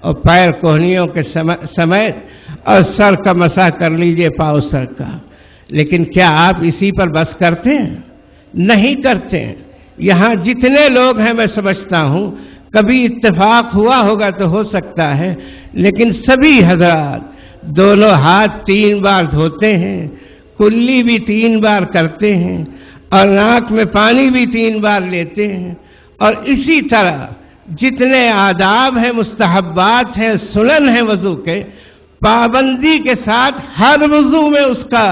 और पैर कोहनियों के समेत और सर का मसाह कर लीजिए पाँव सर का। लेकिन क्या आप इसी पर बस करते हैं? नहीं करते हैं। यहाँ जितने लोग हैं मैं समझता हूँ कभी इत्तेफाक हुआ होगा तो हो सकता है, लेकिन सभी हजरात दोनों हाथ 3 बार धोते हैं, कुल्ली भी 3 बार करते हैं और नाक में पानी भी 3 बार लेते हैं। और इसी तरह जितने आदाब हैं, मुस्तहब्बात हैं, सुनन हैं वजू के, पाबंदी के साथ हर वजू में उसका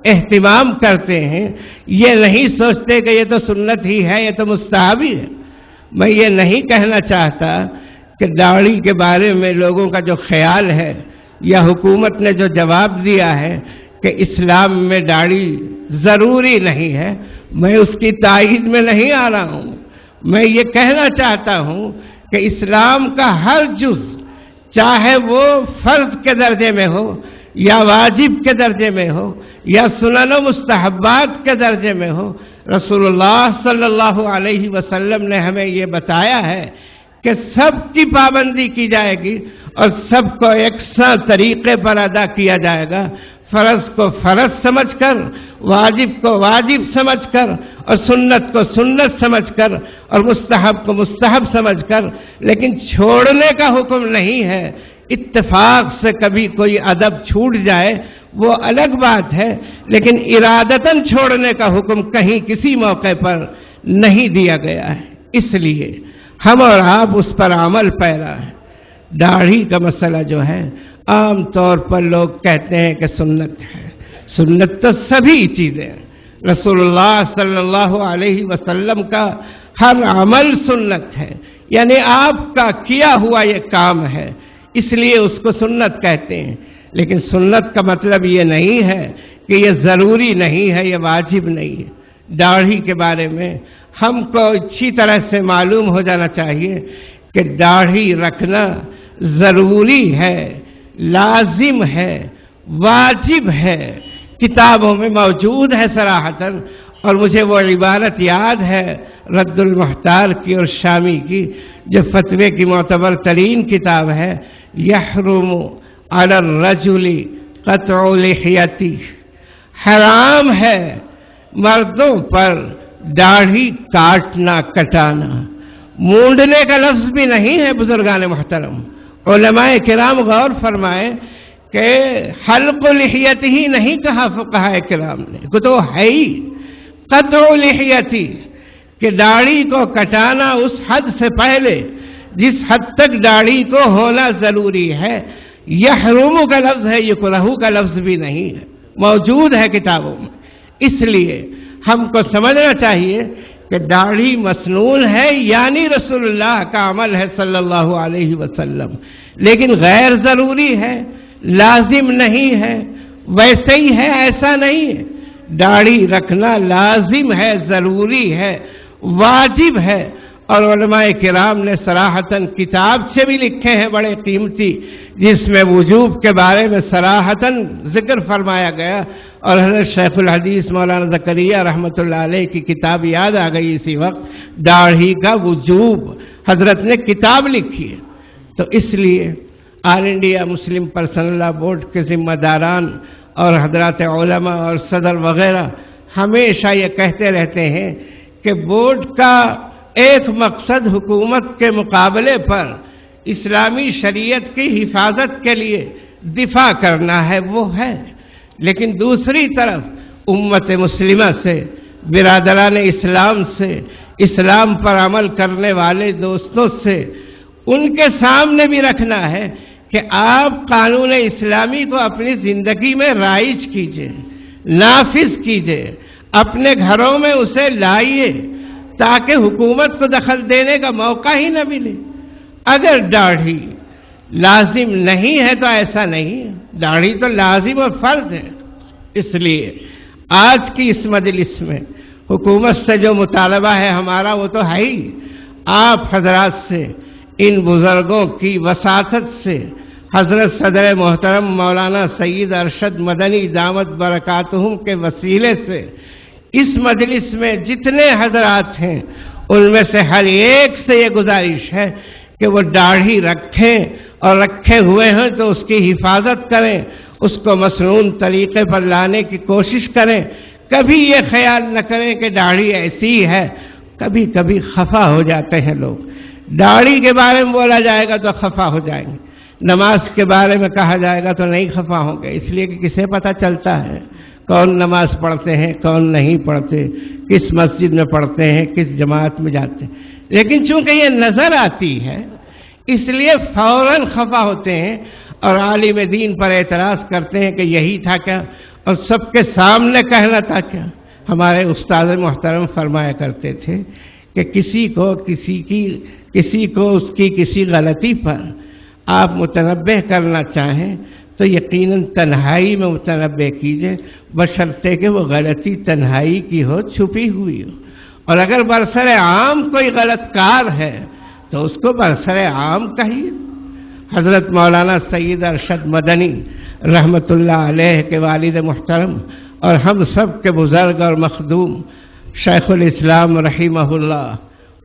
एहतिमाम करते हैं। ये नहीं सोचते कि ये तो सुन्नत ही है, ये तो मुस्तहब ही है। मैं ये नहीं कहना चाहता कि दाढ़ी के बारे में लोगों का जो ख्याल है या हुकूमत ने जो जवाब दिया है कि इस्लाम में दाढ़ी ज़रूरी नहीं है, मैं उसकी तायीद में नहीं आ रहा हूँ। मैं ये कहना चाहता हूँ कि इस्लाम का हर जुज़, चाहे वो फ़र्ज के दर्जे में हो या वाजिब के दर्जे में हो या सुनन व मुस्तहब्बात के दर्जे में हो, रसूलुल्लाह सल्लल्लाहु अलैहि वसल्लम ने हमें ये बताया है कि सबकी पाबंदी की जाएगी और सबको एकसा तरीके पर अदा किया जाएगा। फ़र्ज को फ़र्ज समझकर, वाजिब को वाजिब समझकर और सुन्नत को सुन्नत समझकर और मुस्तहब को मुस्तहब समझकर। लेकिन छोड़ने का हुक्म नहीं है। इत्तेफाक से कभी कोई अदब छूट जाए वो अलग बात है, लेकिन इरादतन छोड़ने का हुक्म कहीं किसी मौके पर नहीं दिया गया है। इसलिए हम और आप उस पर अमल पैरा है। दाढ़ी का मसला जो है आम तौर पर लोग कहते हैं कि सुन्नत है। सुन्नत तो सभी चीज़ें हैं। रसूलुल्लाह सल्लल्लाहु अलैहि वसल्लम का हर अमल सुन्नत है, यानी आपका किया हुआ ये काम है, इसलिए उसको सुन्नत कहते हैं। लेकिन सुन्नत का मतलब ये नहीं है कि ये ज़रूरी नहीं है, ये वाजिब नहीं है। दाढ़ी के बारे में हमको अच्छी तरह से मालूम हो जाना चाहिए कि दाढ़ी रखना ज़रूरी है, लाजिम है, वाजिब है। किताबों में मौजूद है सराहतन। और मुझे वो इबारत याद है रद्दुल मुख्तार की और शामी की, जो फतवे की मोतबर तरीन किताब है। यहरुमु अला रजुली क़त्उ लिह्यती, हराम है मर्दों पर दाढ़ी काटना कटाना। मूंडने का लफ्ज़ भी नहीं है बुजुर्गान मुहतरम। उलमाए किराम गौर फरमाए कि हल्क़ु लिह्यती ही नहीं कहा फ़ुक़हाए किराम ने, को तो है ही क़त्उ लिह्यती कि दाढ़ी को कटाना उस हद से पहले जिस हद तक दाढ़ी को होना ज़रूरी है। यहरुमु का लफ्ज़ है, युकरहु का लफ्ज़ भी नहीं है, मौजूद है किताबों में। इसलिए हमको समझना चाहिए कि दाढ़ी मसनून है, यानी रसूलुल्लाह का अमल है सल्लल्लाहु अलैहि वसल्लम, लेकिन गैर ज़रूरी है, लाजिम नहीं है। वैसे ही है ऐसा नहीं है। दाढ़ी रखना लाजिम है, ज़रूरी है, वाजिब है। और उलमाए किराम ने सराहतन किताब से भी लिखे हैं बड़े कीमती, जिसमें वजूब के बारे में सराहतन जिक्र फरमाया गया। और हज़रत शेखुल हदीस मौलाना ज़करिया रहमतुल्लाह अलैह की किताब याद आ गई इसी वक्त, दाढ़ी का वजूब, हजरत ने किताब लिखी है। तो इसलिए all India Muslim personal law board के जिम्मेदारान और हजरत उलमा और सदर वगैरह हमेशा ये कहते रहते हैं कि बोर्ड का एक मकसद हुकूमत के मुकाबले पर इस्लामी शरीयत की हिफाजत के लिए दिफा करना है, वो है। लेकिन दूसरी तरफ उम्मत मुस्लिमा से, बिरादरान इस्लाम से, इस्लाम पर अमल करने वाले दोस्तों से, उनके सामने भी रखना है कि आप कानून इस्लामी को अपनी ज़िंदगी में राइज कीजिए, नाफिज कीजिए, अपने घरों में उसे लाइए, ताकि हुकूमत को दखल देने का मौका ही न मिले। अगर दाढ़ी लाजिम नहीं है तो ऐसा नहीं है, दाढ़ी तो लाजिम और फर्ज है। इसलिए आज की इस मजलिस में हुकूमत से जो मुतालबा है हमारा, वो तो है ही। आप हजरात से, इन बुजुर्गों की वसातत से, हजरत सदर मोहतरम मौलाना सईद अरशद मदनी दामत बरकातहुम के वसीले से इस मजलिस में जितने हजरात हैं उनमें से हर एक से ये गुजारिश है कि वो दाढ़ी रखें اور رکھے ہوئے ہیں تو اس کی حفاظت کریں، اس کو مسنون طریقے پر لانے کی کوشش کریں۔ کبھی یہ خیال نہ کریں کہ داڑھی ایسی ہے۔ کبھی کبھی خفا ہو جاتے ہیں لوگ، داڑھی کے بارے میں بولا جائے گا تو خفا ہو جائیں گے، نماز کے بارے میں کہا جائے گا تو نہیں خفا ہوں گے، اس لیے کہ کسے پتہ چلتا ہے کون نماز پڑھتے ہیں کون نہیں پڑھتے، کس مسجد میں پڑھتے ہیں کس جماعت میں جاتے ہیں، لیکن چونکہ یہ نظر آتی ہے اس لیے فوراً خفا ہوتے ہیں اور عالم دین پر اعتراض کرتے ہیں کہ یہی تھا کیا، اور سب کے سامنے کہنا تھا کیا۔ ہمارے استاد محترم فرمایا کرتے تھے کہ کسی کو اس کی کسی غلطی پر آپ متنبہ کرنا چاہیں تو یقیناً تنہائی میں متنبہ کیجئے، بشرطے کہ وہ غلطی تنہائی کی ہو، چھپی ہوئی ہو، اور اگر برسر عام کوئی غلط کار ہے تو اس کو برسر عام کہیے۔ حضرت مولانا سید ارشد مدنی رحمت اللہ علیہ کے والد محترم اور ہم سب کے بزرگ اور مخدوم شیخ الاسلام رحمہ اللہ،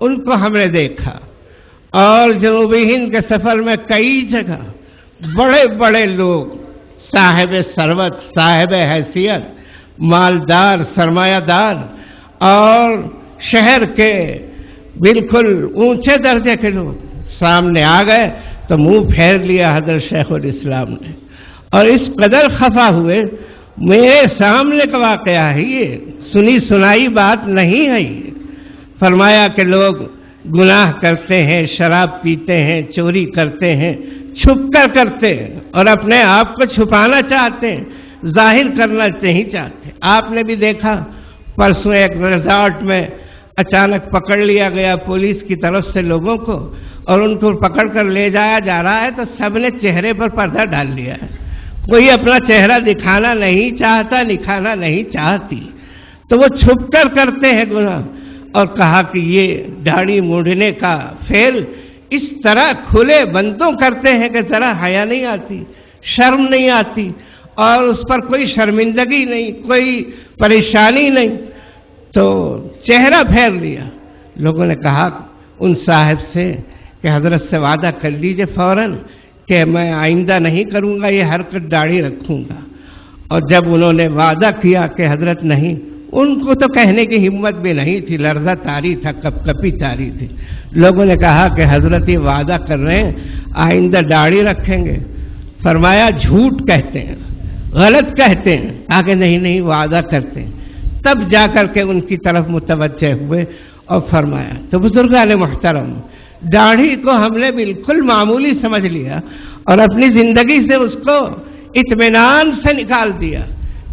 ان کو ہم نے دیکھا، اور جنوبی ہند کے سفر میں کئی جگہ بڑے بڑے لوگ، صاحب ثروت، صاحب حیثیت، مالدار، سرمایہ دار اور شہر کے بالکل اونچے درجے کے لوگ سامنے آ گئے تو منہ پھیر لیا حضرت شیخ الاسلام نے، اور اس قدر خفا ہوئے۔ میرے سامنے کا واقعہ ہے، یہ سنی سنائی بات نہیں ہے۔ یہ فرمایا کہ لوگ گناہ کرتے ہیں، شراب پیتے ہیں، چوری کرتے ہیں، چھپ کر کرتے ہیں اور اپنے آپ کو چھپانا چاہتے ہیں، ظاہر کرنا نہیں چاہتے۔ آپ نے بھی دیکھا پرسوں ایک ریزارٹ میں اچانک پکڑ لیا گیا پولیس کی طرف سے لوگوں کو، اور ان کو پکڑ کر لے جایا جا رہا ہے تو سب نے چہرے پر پردہ ڈال لیا ہے، کوئی اپنا چہرہ دکھانا نہیں چاہتا، دکھانا نہیں چاہتی، تو وہ چھپ کر کرتے ہیں گناہ۔ اور کہا کہ یہ داڑھی مونڈنے کا فعل اس طرح کھلے بندوں کرتے ہیں کہ ذرا حیا نہیں آتی، شرم نہیں آتی، اور اس پر کوئی شرمندگی نہیں، کوئی پریشانی نہیں، تو چہرہ پھیر لیا۔ لوگوں نے کہا ان صاحب سے کہ حضرت سے وعدہ کر لیجئے فوراً کہ میں آئندہ نہیں کروں گا یہ حرکت، داڑھی رکھوں گا۔ اور جب انہوں نے وعدہ کیا کہ حضرت نہیں، ان کو تو کہنے کی ہمت بھی نہیں تھی، لرزہ طاری تھا، کپ کپی طاری تھی۔ لوگوں نے کہا کہ حضرت یہ وعدہ کر رہے ہیں آئندہ داڑھی رکھیں گے۔ فرمایا جھوٹ کہتے ہیں، غلط کہتے ہیں، آگے نہیں وعدہ کرتے ہیں۔ تب جا کر کے ان کی طرف متوجہ ہوئے اور فرمایا۔ تو بزرگان محترم، داڑھی کو ہم نے بالکل معمولی سمجھ لیا اور اپنی زندگی سے اس کو اطمینان سے نکال دیا۔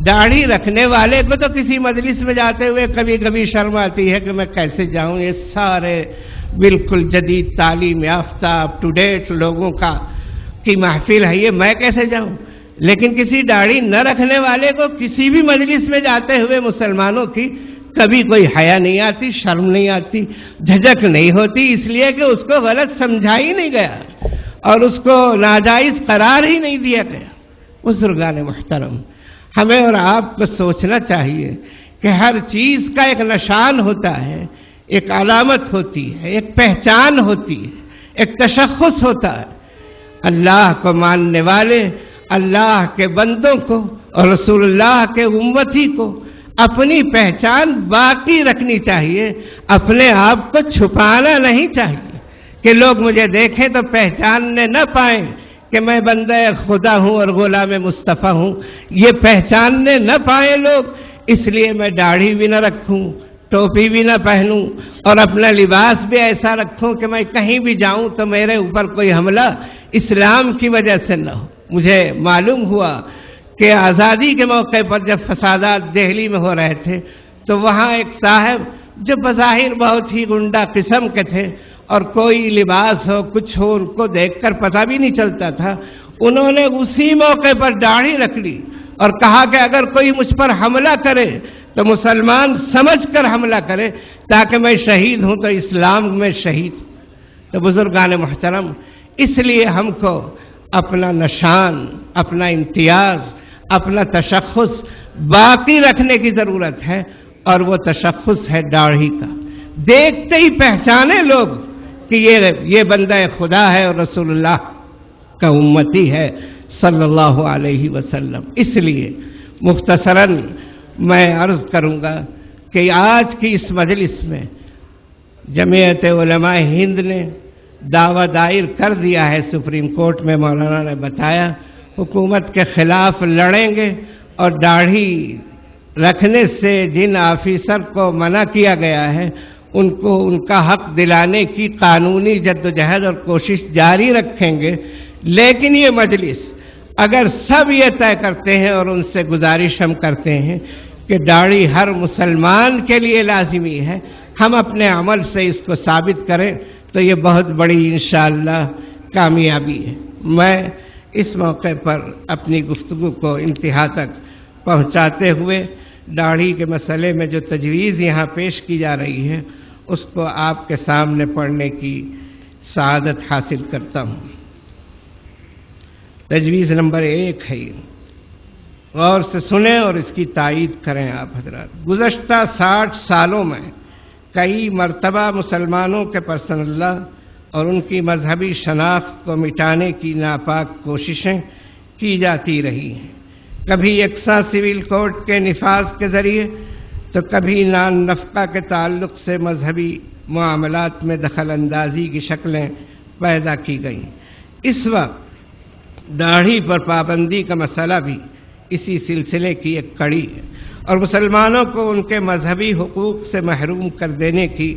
داڑھی رکھنے والے کو تو کسی مجلس میں جاتے ہوئے کبھی کبھی شرم آتی ہے کہ میں کیسے جاؤں، یہ سارے بالکل جدید تعلیم یافتہ اپ ٹو ڈیٹ لوگوں کی محفل ہے، یہ میں کیسے جاؤں۔ لیکن کسی داڑھی نہ رکھنے والے کو کسی بھی مجلس میں جاتے ہوئے مسلمانوں کی کبھی کوئی حیا نہیں آتی، شرم نہیں آتی، جھجک نہیں ہوتی، اس لیے کہ اس کو غلط سمجھا ہی نہیں گیا اور اس کو ناجائز قرار ہی نہیں دیا گیا۔ بزرگان محترم، ہمیں اور آپ کو سوچنا چاہیے کہ ہر چیز کا ایک نشان ہوتا ہے، ایک علامت ہوتی ہے، ایک پہچان ہوتی ہے، ایک تشخص ہوتا ہے۔ اللہ کو ماننے والے، اللہ کے بندوں کو اور رسول اللہ کے امتی کو اپنی پہچان باقی رکھنی چاہیے، اپنے آپ کو چھپانا نہیں چاہیے کہ لوگ مجھے دیکھیں تو پہچاننے نہ پائیں کہ میں بندہ خدا ہوں اور غلام مصطفیٰ ہوں، یہ پہچاننے نہ پائیں لوگ، اس لیے میں داڑھی بھی نہ رکھوں، ٹوپی بھی نہ پہنوں اور اپنا لباس بھی ایسا رکھوں کہ میں کہیں بھی جاؤں تو میرے اوپر کوئی حملہ اسلام کی وجہ سے نہ ہو۔ مجھے معلوم ہوا کہ آزادی کے موقع پر جب فسادات دہلی میں ہو رہے تھے تو وہاں ایک صاحب جو بظاہر بہت ہی گنڈا قسم کے تھے اور کوئی لباس ہو کچھ ہو ان کو دیکھ کر پتہ بھی نہیں چلتا تھا، انہوں نے اسی موقع پر داڑھی رکھ لی اور کہا کہ اگر کوئی مجھ پر حملہ کرے تو مسلمان سمجھ کر حملہ کرے تاکہ میں شہید ہوں تو اسلام میں شہید۔ تو بزرگان محترم، اس لیے ہم کو اپنا نشان، اپنا امتیاز، اپنا تشخص باقی رکھنے کی ضرورت ہے، اور وہ تشخص ہے داڑھی کا۔ دیکھتے ہی پہچانے لوگ کہ یہ بندہ خدا ہے اور رسول اللہ का उम्मती है सल्लल्लाहु अलैहि वसल्लम। इसलिए मुख्तसरन मैं अर्ज करूंगा कि आज की इस मजलिस में जमीयत उलमा हिंद ने दावा दायर कर दिया है सुप्रीम कोर्ट में, मौलाना ने बताया, हुकूमत के खिलाफ लड़ेंगे और दाढ़ी रखने से जिन ऑफिसर को मना किया गया है उनको उनका हक दिलाने की कानूनी जद्दोजहद और कोशिश जारी रखेंगे। लेकिन ये मजलिस अगर सब ये तय करते हैं और उनसे गुजारिश हम करते हैं कि दाढ़ी हर मुसलमान के लिए लाजिमी है, हम अपने अमल से इसको साबित करें तो ये बहुत बड़ी इंशाअल्लाह कामयाबी है। मैं इस मौके पर अपनी गुफ्तगू को इंतहा तक पहुंचाते हुए दाढ़ी के मसले में जो तजवीज़ यहाँ पेश की जा रही है उसको आपके सामने पढ़ने की सआदत हासिल करता हूँ। तजवीज़ नंबर 1 है, गौर से सुने और इसकी तायीद करें आप हजरात। गुज़श्ता 60 सालों में कई मरतबा मुसलमानों के पर्सनल्लाह और उनकी मजहबी शनाख्त को मिटाने की नापाक कोशिशें की जाती रही हैं, कभी यकसा सिविल कोड के निफाज के ज़रिए तो कभी नान नफ़क़ा के ताल्लुक़ से मजहबी मामलात में दखल अंदाजी की शक्लें पैदा की गईं। इस वक्त दाढ़ी पर पाबंदी का मसला भी इसी सिलसिले की एक कड़ी है और मुसलमानों को उनके मजहबी हुकूक से महरूम कर देने की